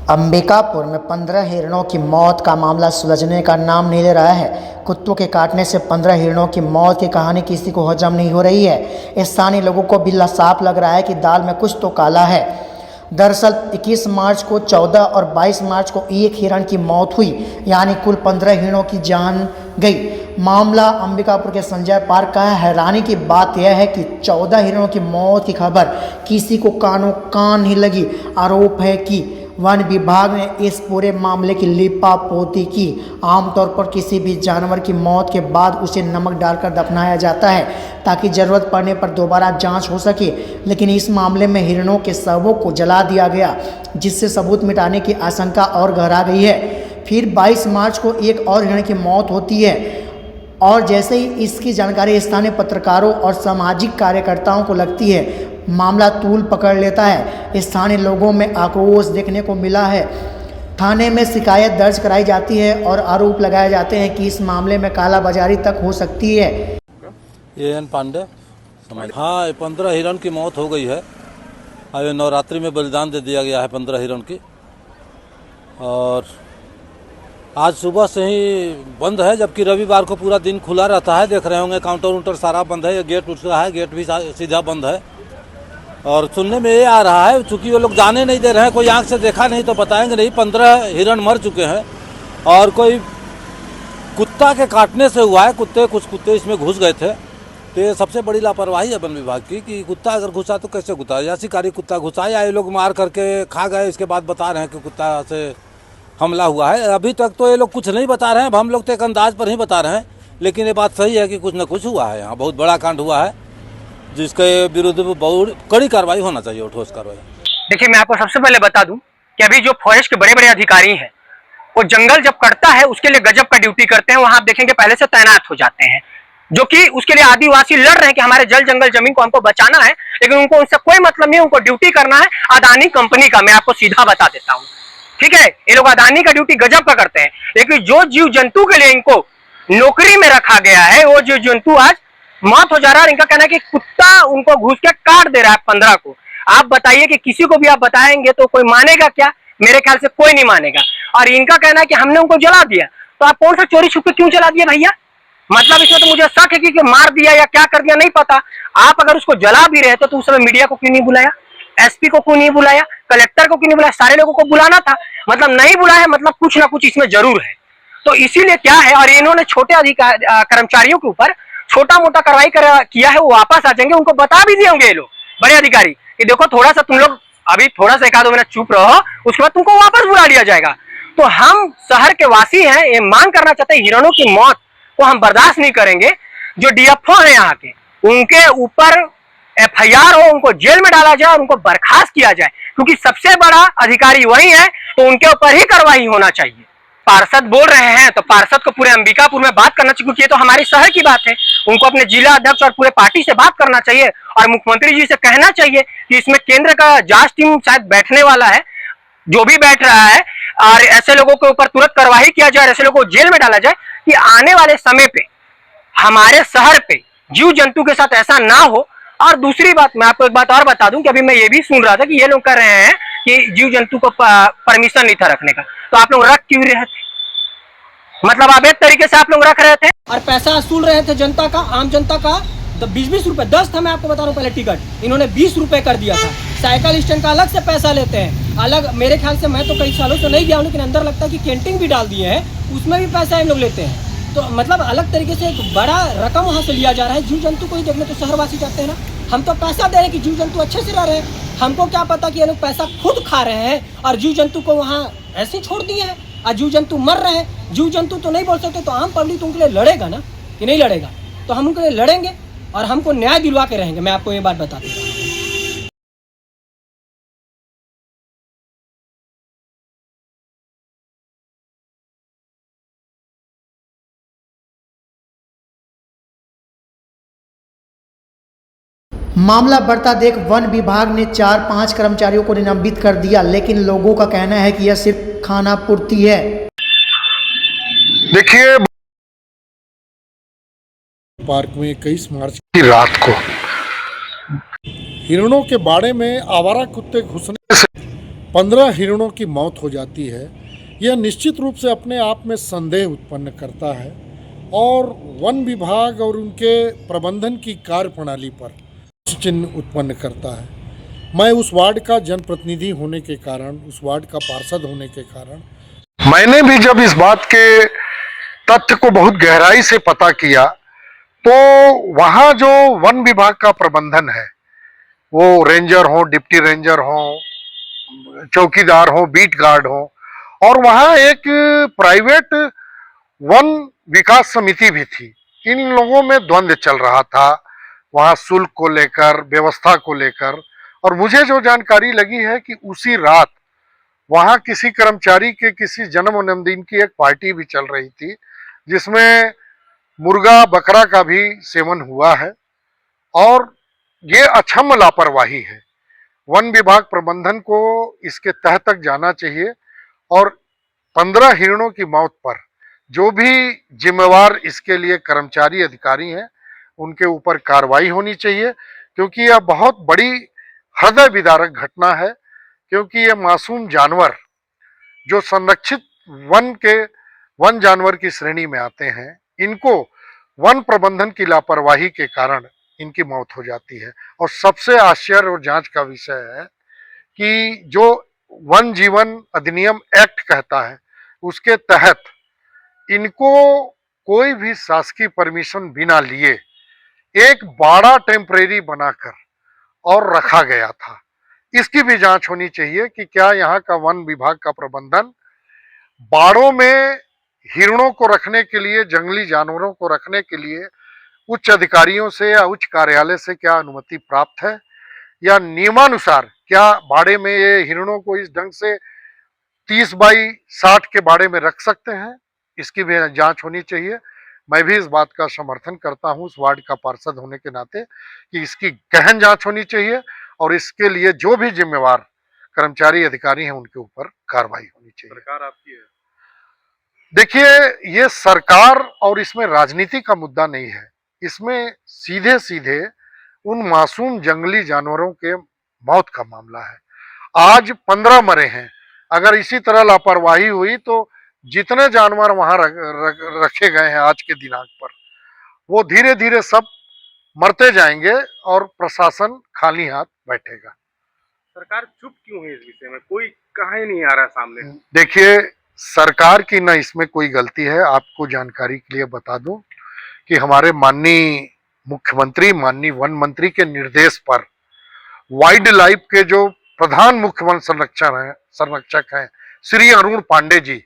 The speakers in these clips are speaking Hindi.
अंबिकापुर में 15 हिरणों की मौत का मामला सुलझने का नाम नहीं ले रहा है। कुत्तों के काटने से 15 हिरणों की मौत की कहानी किसी को हजम नहीं हो रही है। स्थानीय लोगों को भी साफ लग रहा है कि दाल में कुछ तो काला है। दरअसल 21 मार्च को 14 और 22 मार्च को एक हिरण की मौत हुई, यानी कुल 15 हिरणों की जान गई। मामला अंबिकापुर के संजय पार्क का है। हैरानी की बात यह है कि 14 हिरणों की मौत की खबर किसी को कानों कान नहीं लगी। आरोप है कि वन विभाग ने इस पूरे मामले की लिपापोती की। आमतौर पर किसी भी जानवर की मौत के बाद उसे नमक डालकर दफनाया जाता है ताकि ज़रूरत पड़ने पर दोबारा जांच हो सके, लेकिन इस मामले में हिरणों के शवों को जला दिया गया, जिससे सबूत मिटाने की आशंका और गहरा गई है। फिर 22 मार्च को एक और हिरण की मौत होती है और जैसे ही इसकी जानकारी स्थानीय पत्रकारों और सामाजिक कार्यकर्ताओं को लगती है, मामला तूल पकड़ लेता है। स्थानीय लोगों में आक्रोश देखने को मिला है। थाने में शिकायत दर्ज कराई जाती है और आरोप लगाए जाते हैं कि इस मामले में कालाबाजारी तक हो सकती है। एन पांडे। हाँ, 15 हिरण की मौत हो गई है। अभी नवरात्रि में बलिदान दे दिया गया है 15 हिरण की, और आज सुबह से ही बंद है, जबकि रविवार को पूरा दिन खुला रहता है। देख रहे होंगे काउंटर उंटर सारा बंद है, ये गेट उठ रहा है, गेट भी सीधा बंद है। और सुनने में ये आ रहा है, चूंकि वो लोग जाने नहीं दे रहे हैं, कोई आंख से देखा नहीं तो बताएंगे नहीं, 15 हिरण मर चुके हैं। और कोई कुत्ता के काटने से हुआ है। कुछ कुत्ते इसमें घुस गए थे। तो ये सबसे बड़ी लापरवाही है वन विभाग की कि कुत्ता अगर घुसा तो कैसे घुसा, या शिकारी कुत्ता घुसा या ये लोग मार करके खा गए, इसके बाद बता रहे हैं कि कुत्ता से हमला हुआ है। अभी तक तो ये लोग कुछ नहीं बता रहे हैं। हम लोग तो एक अंदाज पर ही बता रहे हैं, लेकिन ये बात सही है कि कुछ न कुछ हुआ है। यहाँ बहुत बड़ा कांड हुआ है, जिसके विरुद्ध बहुत कड़ी कार्रवाई होना चाहिए, ठोस कार्रवाई। देखिए, मैं आपको सबसे पहले बता दूं कि अभी जो फॉरेस्ट के बड़े बड़े अधिकारी हैं, वो जंगल जब कटता है उसके लिए गजब का ड्यूटी करते हैं। वहां आप देखेंगे पहले से तैनात हो जाते हैं, जो कि उसके लिए आदिवासी लड़ रहे हैं कि हमारे जल जंगल जमीन को हमको बचाना है, लेकिन उनको उनसे कोई मतलब नहीं। उनको ड्यूटी करना है अदानी कंपनी का। मैं आपको सीधा बता देता हूँ, ठीक है। ये लोग अदानी का ड्यूटी गजब का करते हैं, लेकिन जो जीव जंतु के लिए इनको नौकरी में रखा गया है, वो जीव जंतु आज मौत हो जा रहा है। इनका कहना है कि कुत्ता उनको घुस के काट दे रहा है 15 को। आप बताइए कि किसी को भी आप बताएंगे तो कोई मानेगा क्या? मेरे ख्याल से कोई नहीं मानेगा। और इनका कहना है कि हमने उनको जला दिया। तो आप कौन सा चोरी छुपे क्यों जला दिया भैया? मतलब इसमें तो मुझे शक है कि मार दिया या क्या कर दिया नहीं पता। आप अगर उसको जला भी रहे तो उस समय मीडिया को क्यों नहीं बुलाया? एसपी को क्यों नहीं बुलाया? कलेक्टर को क्यों नहीं बुलाया? सारे लोगों को बुलाना था। मतलब नहीं बुलाया, मतलब कुछ ना कुछ इसमें जरूर है। तो इसीलिए क्या है, और इन्होंने छोटे अधिकारी कर्मचारियों के ऊपर छोटा मोटा कार्रवाई किया है। वो वापस आ जाएंगे, उनको बता भी दिए होंगे ये लोग बड़े अधिकारी कि देखो थोड़ा सा तुम लोग अभी थोड़ा सा 1-2 मिनट चुप रहो, उसके बाद तुमको वापस बुला लिया जाएगा। तो हम शहर के वासी हैं, ये मांग करना चाहते हैं, हिरणों की मौत को हम बर्दाश्त नहीं करेंगे। जो डीएफओ है यहाँ के, उनके ऊपर एफआईआर हो, उनको जेल में डाला जाए और उनको बर्खास्त किया जाए, क्योंकि सबसे बड़ा अधिकारी वही है, तो उनके ऊपर ही कार्रवाई होना चाहिए। पार्षद बोल रहे हैं तो पार्षद को पूरे अंबिकापुर में बात करना चाहिए, क्योंकि ये तो हमारे शहर की बात है। उनको अपने जिला अध्यक्ष और पूरे पार्टी से बात करना चाहिए और मुख्यमंत्री जी से कहना चाहिए कि इसमें केंद्र का जांच टीम शायद बैठने वाला है, जो भी बैठ रहा है, और ऐसे लोगों के ऊपर तुरंत कार्रवाई किया जाए, ऐसे लोगों को जेल में डाला जाए कि आने वाले समय पे हमारे शहर पे जीव जंतु के साथ ऐसा ना हो। और दूसरी बात, मैं आपको एक बात और बता दूं कि अभी मैं ये भी सुन रहा था कि ये लोग कह रहे हैं कि जीव जंतु को परमिशन नहीं था रखने का। तो आप लोग रख क्यों रहे थे? मतलब अवैध तरीके से आप लोग रख रहे थे और पैसा वसूल रहे थे जनता का, आम जनता का। 20-20 रुपए 10 था, मैं आपको बता रहा हूँ पहले टिकट, इन्होंने 20 रुपए कर दिया था। साइकिल स्टैंड का अलग से पैसा लेते हैं, अलग। मेरे ख्याल से मैं तो कई सालों से नहीं गया हूँ, लेकिन अंदर लगता है कि कैंटीन भी डाल दिए हैं, उसमें भी पैसा इन लोग लेते हैं। तो मतलब अलग तरीके से एक बड़ा रकम वहाँ से लिया जा रहा है। जीव जंतु को ही देखने तो शहरवासी जाते हैं ना। हम तो पैसा दे रहे हैं कि जीव जंतु अच्छे से रह रहे हैं, हमको क्या पता कि ये लोग पैसा खुद खा रहे हैं और जीव जंतु को वहाँ ऐसे ही छोड़ दिए हैं और जीव जंतु मर रहे हैं। जीव जंतु तो नहीं बोल सकते, तो आम पब्लिक तो उनके लिए लड़ेगा ना, कि नहीं लड़ेगा? तो हम उनके लिए लड़ेंगे और हमको न्याय दिलवा के रहेंगे। मैं आपको ये बात बता दूँ। मामला बढ़ता देख वन विभाग ने 4-5 कर्मचारियों को निलंबित कर दिया, लेकिन लोगों का कहना है कि यह सिर्फ खाना पूर्ति है। देखिए, पार्क में 21 मार्च की रात को हिरणों के बाड़े में आवारा कुत्ते घुसने से 15 हिरणों की मौत हो जाती है, यह निश्चित रूप से अपने आप में संदेह उत्पन्न करता है और वन विभाग और उनके प्रबंधन की कार्यप्रणाली पर चिन्ह उत्पन्न करता है। मैं उस वार्ड का जनप्रतिनिधि होने के कारण, उस वार्ड का पार्षद होने के कारण, मैंने भी जब इस बात के तथ्य को बहुत गहराई से पता किया तो वहाँ जो वन विभाग का प्रबंधन है, वो रेंजर हो, डिप्टी रेंजर हो, चौकीदार हो, बीट गार्ड हो, और वहाँ एक प्राइवेट वन विकास समिति भी थी। इन लोगों में द्वंद्व चल रहा था वहाँ शुल्क को लेकर, व्यवस्था को लेकर। और मुझे जो जानकारी लगी है कि उसी रात वहाँ किसी कर्मचारी के किसी जन्मदिन की एक पार्टी भी चल रही थी जिसमें मुर्गा बकरा का भी सेवन हुआ है और ये अक्षम्य लापरवाही है। वन विभाग प्रबंधन को इसके तह तक जाना चाहिए और 15 हिरणों की मौत पर जो भी जिम्मेवार इसके लिए कर्मचारी अधिकारी हैं उनके ऊपर कार्रवाई होनी चाहिए, क्योंकि यह बहुत बड़ी हृदय विदारक घटना है। क्योंकि ये मासूम जानवर जो संरक्षित वन जानवर की श्रेणी में आते हैं, इनको वन प्रबंधन की लापरवाही के कारण इनकी मौत हो जाती है। और सबसे आश्चर्य और जांच का विषय है कि जो वन जीवन अधिनियम एक्ट कहता है उसके तहत इनको कोई भी शासकीय परमिशन बिना लिए एक बाड़ा टेम्परेरी बनाकर और रखा गया था। इसकी भी जांच होनी चाहिए कि क्या यहाँ का वन विभाग का प्रबंधन बाड़ों में हिरणों को रखने के लिए, जंगली जानवरों को रखने के लिए उच्च अधिकारियों से या उच्च कार्यालय से क्या अनुमति प्राप्त है, या नियमानुसार क्या बाड़े में ये हिरणों को इस ढंग से 30 बाई 60 के बाड़े में रख सकते हैं। इसकी भी जांच होनी चाहिए। मैं भी इस बात का समर्थन करता हूं, उस वार्ड का पार्षद होने के नाते, कि इसकी गहन जांच होनी चाहिए और इसके लिए जो भी जिम्मेवार कर्मचारी अधिकारी हैं उनके ऊपर कार्रवाई होनी चाहिए। सरकार आपकी है? देखिए, ये सरकार और इसमें राजनीति का मुद्दा नहीं है, इसमें सीधे सीधे उन मासूम जंगली जानवरों के मौत का मामला है। आज 15 मरे हैं, अगर इसी तरह लापरवाही हुई तो जितने जानवर वहां रखे गए हैं आज के दिनांक पर, वो धीरे धीरे सब मरते जाएंगे और प्रशासन खाली हाथ बैठेगा। सरकार चुप क्यों है इस विषय में? कोई कहाँ ही नहीं आ रहा सामने। देखिए, सरकार की ना इसमें कोई गलती है। आपको जानकारी के लिए बता दूं कि हमारे माननीय मुख्यमंत्री, माननीय वन मंत्री के निर्देश पर वाइल्ड लाइफ के जो प्रधान मुख्य वन संरक्षक हैं श्री अरुण पांडे जी,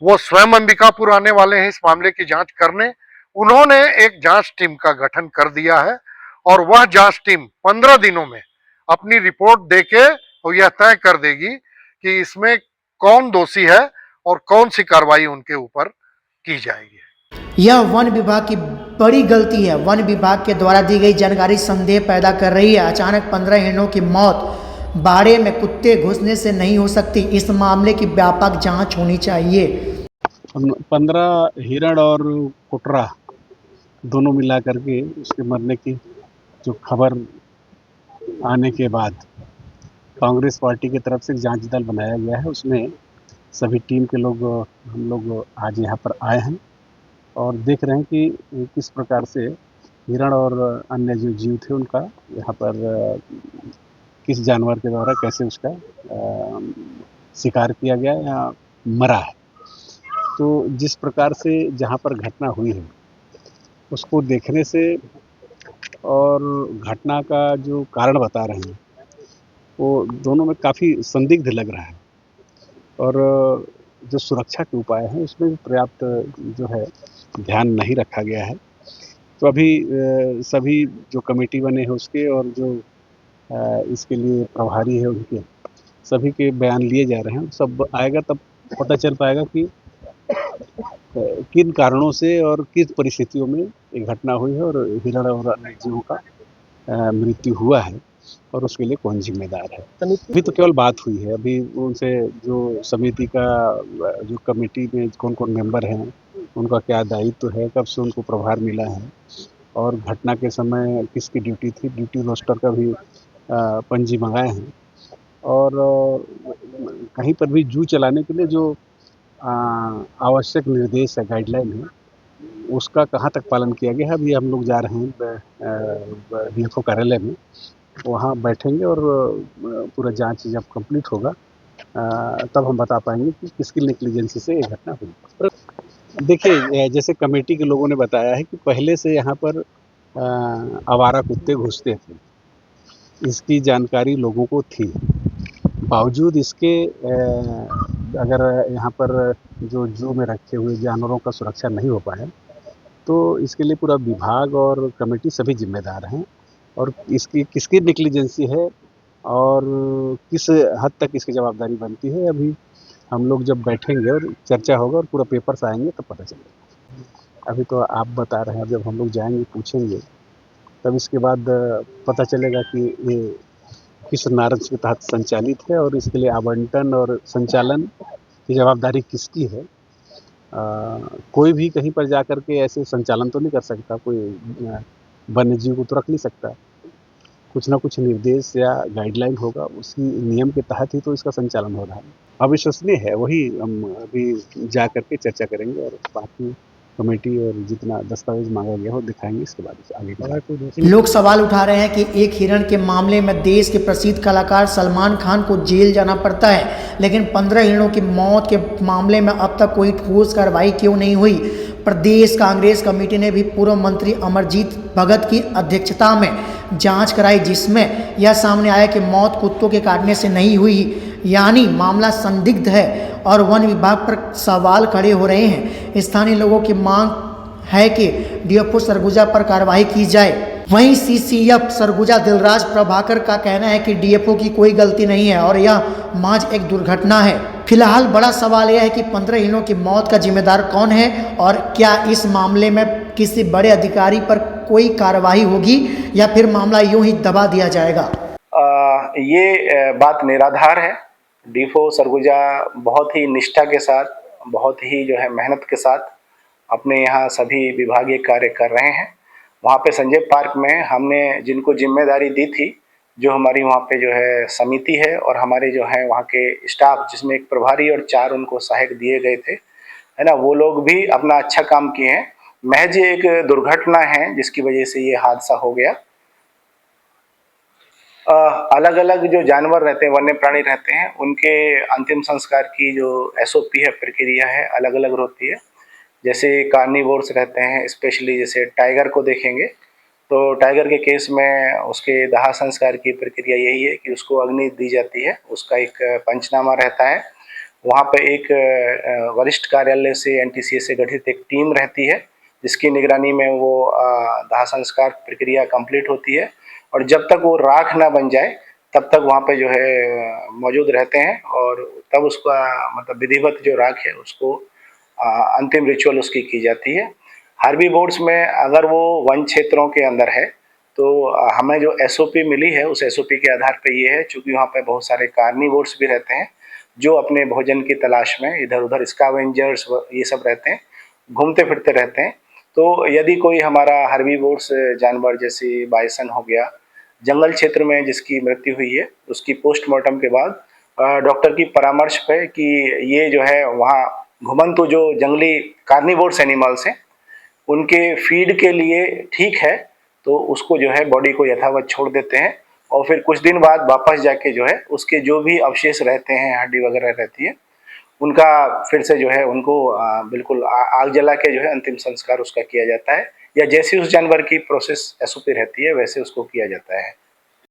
वो स्वयं अंबिकापुर आने वाले हैं इस मामले की जांच करने। उन्होंने एक जांच टीम का गठन कर दिया है और वह जांच टीम 15 दिनों में अपनी रिपोर्ट देके और यह तय कर देगी कि इसमें कौन दोषी है और कौन सी कार्रवाई उनके ऊपर की जाएगी। यह वन विभाग की बड़ी गलती है। वन विभाग के द्वारा दी गई जानकारी संदेह पैदा कर रही है। अचानक 15 हिरणों की मौत बाड़े में कुत्ते घुसने से नहीं हो सकती। इस मामले की व्यापक जांच होनी चाहिए। 15 हिरण और कुटरा दोनों मिला करके उसके मरने की जो खबर आने के बाद कांग्रेस पार्टी की तरफ से एक जांच दल बनाया गया है। उसमें सभी टीम के लोग, हम लोग आज यहाँ पर आए हैं और देख रहे हैं कि किस प्रकार से हिरण और अन्य जो जीव थे उनका यहाँ पर किस जानवर के द्वारा कैसे उसका शिकार किया गया या मरा है। तो जिस प्रकार से जहाँ पर घटना हुई है उसको देखने से और घटना का जो कारण बता रहे हैं वो दोनों में काफ़ी संदिग्ध लग रहा है। और जो सुरक्षा के उपाय हैं उसमें भी पर्याप्त जो है ध्यान नहीं रखा गया है। तो अभी सभी जो कमेटी बने हैं उसके और जो इसके लिए प्रभारी है उनके सभी के बयान लिए जा रहे हैं। सब आएगा तब पता चल पाएगा कि किन कारणों से और किस परिस्थितियों में ये घटना हुई है और हिरण और अन्य जीवों का मृत्यु हुआ है और उसके लिए कौन जिम्मेदार है। अभी तो केवल बात हुई है। अभी उनसे जो समिति का जो कमेटी में कौन कौन मेंबर हैं, उनका क्या दायित्व है, कब से उनको प्रभार मिला है और घटना के समय किसकी ड्यूटी थी, ड्यूटी रोस्टर का भी पंजी मंगाए हैं। और कहीं पर भी जू चलाने के लिए जो आवश्यक निर्देश है, गाइडलाइन है, उसका कहाँ तक पालन किया गया है। अभी हम लोग जा रहे हैं डीएफओ कार्यालय में, वहाँ बैठेंगे और पूरा जांच जब कंप्लीट होगा तब हम बता पाएंगे कि किसकी नेग्लिजेंसी से ये घटना हुई। देखिए, जैसे कमेटी के लोगों ने बताया है कि पहले से यहाँ पर आवारा कुत्ते घुसते थे, इसकी जानकारी लोगों को थी। बावजूद इसके अगर यहाँ पर जो जू में रखे हुए जानवरों का सुरक्षा नहीं हो पाया, तो इसके लिए पूरा विभाग और कमेटी सभी जिम्मेदार हैं। और इसकी किसकी नेग्लिजेंसी है और किस हद तक इसकी जवाबदारी बनती है, अभी हम लोग जब बैठेंगे और चर्चा होगा और पूरा पेपर्स आएंगे तब पता चलेगा। अभी तो आप बता रहे हैं, जब हम लोग जाएंगे पूछेंगे तब इसके बाद पता चलेगा कि ये किस नारज के तहत संचालित है और इसके लिए आवंटन और संचालन की जवाबदारी किसकी है। कोई भी कहीं पर जा कर के ऐसे संचालन तो नहीं कर सकता, कोई वन्य जीव को तो रख नहीं सकता। कुछ ना कुछ निर्देश या गाइडलाइन होगा, उसी नियम के तहत ही तो इसका संचालन हो रहा है। अविश्वसनीय है, वही हम अभी जा कर के चर्चा करेंगे और बाकी कमेटी और जितना दस्तावेज मांगा गया हो दिखाएंगे, इसके बाद आगे बढ़ा। लोग सवाल उठा रहे हैं कि एक हिरण के मामले में देश के प्रसिद्ध कलाकार सलमान खान को जेल जाना पड़ता है, लेकिन 15 हिरणों की मौत के मामले में अब तक कोई ठोस कार्रवाई क्यों नहीं हुई। प्रदेश कांग्रेस कमेटी ने भी पूर्व मंत्री अमरजीत भगत की अध्यक्षता में जांच कराई, जिसमें यह सामने आया कि मौत कुत्तों के काटने से नहीं हुई, यानी मामला संदिग्ध है और वन विभाग पर सवाल खड़े हो रहे हैं। स्थानीय लोगों की मांग है कि डीएफओ सरगुजा पर कार्रवाई की जाए। वहीं सीसीएफ सरगुजा दिलराज प्रभाकर का कहना है कि डीएफओ की कोई गलती नहीं है और यह माज एक दुर्घटना है। फिलहाल बड़ा सवाल यह है कि 15 हिरणों की मौत का जिम्मेदार कौन है और क्या इस मामले में किसी बड़े अधिकारी पर कोई कार्रवाई होगी या फिर मामला यूं ही दबा दिया जाएगा। ये बात निराधार है। डीएफओ सरगुजा बहुत ही निष्ठा के साथ, बहुत ही जो है मेहनत के साथ अपने यहाँ सभी विभागीय कार्य कर रहे हैं। वहाँ पे संजय पार्क में हमने जिनको जिम्मेदारी दी थी, जो हमारी वहाँ पे जो है समिति है और हमारे जो है वहाँ के स्टाफ, जिसमें एक प्रभारी और 4 उनको सहायक दिए गए थे, है ना, वो लोग भी अपना अच्छा काम किए हैं। महज एक दुर्घटना है जिसकी वजह से ये हादसा हो गया। अलग अलग जो जानवर रहते हैं, वन्य प्राणी रहते हैं, उनके अंतिम संस्कार की जो एसओपी है, प्रक्रिया है, अलग अलग होती है। जैसे कार्निवोर्स रहते हैं, स्पेशली जैसे टाइगर को देखेंगे तो टाइगर के केस में उसके दाह संस्कार की प्रक्रिया यही है कि उसको अग्नि दी जाती है, उसका एक पंचनामा रहता है। वहाँ पे एक वरिष्ठ कार्यालय से एनटीसीए से गठित एक टीम रहती है जिसकी निगरानी में वो दाह संस्कार प्रक्रिया कंप्लीट होती है और जब तक वो राख ना बन जाए तब तक वहाँ पे जो है मौजूद रहते हैं और तब उसका मतलब विधिवत जो राख है उसको अंतिम रिचुअल उसकी की जाती है। हर्बीवोर्स में अगर वो वन क्षेत्रों के अंदर है तो हमें जो एसओपी मिली है उस एसओपी के आधार पे ये है, चूँकि वहाँ पे बहुत सारे कार्निवोर्स भी रहते हैं जो अपने भोजन की तलाश में इधर उधर स्कैवेंजर्स ये सब रहते हैं, घूमते फिरते रहते हैं। तो यदि कोई हमारा हर्बीवोर्स जानवर जैसे बाइसन हो गया, जंगल क्षेत्र में जिसकी मृत्यु हुई है, उसकी पोस्टमार्टम के बाद डॉक्टर की परामर्श पे कि ये जो है वहाँ घुमंतु जो जंगली कार्निवोर्स एनिमल्स हैं उनके फीड के लिए ठीक है, तो उसको जो है बॉडी को यथावत छोड़ देते हैं और फिर कुछ दिन बाद वापस जाके जो है उसके जो भी अवशेष रहते हैं, हड्डी वगैरह रहती है, उनका फिर से जो है उनको बिल्कुल आग जला के जो है अंतिम संस्कार उसका किया जाता है, या जैसी उस जानवर की प्रोसेस एसओपी रहती है वैसे उसको किया जाता है।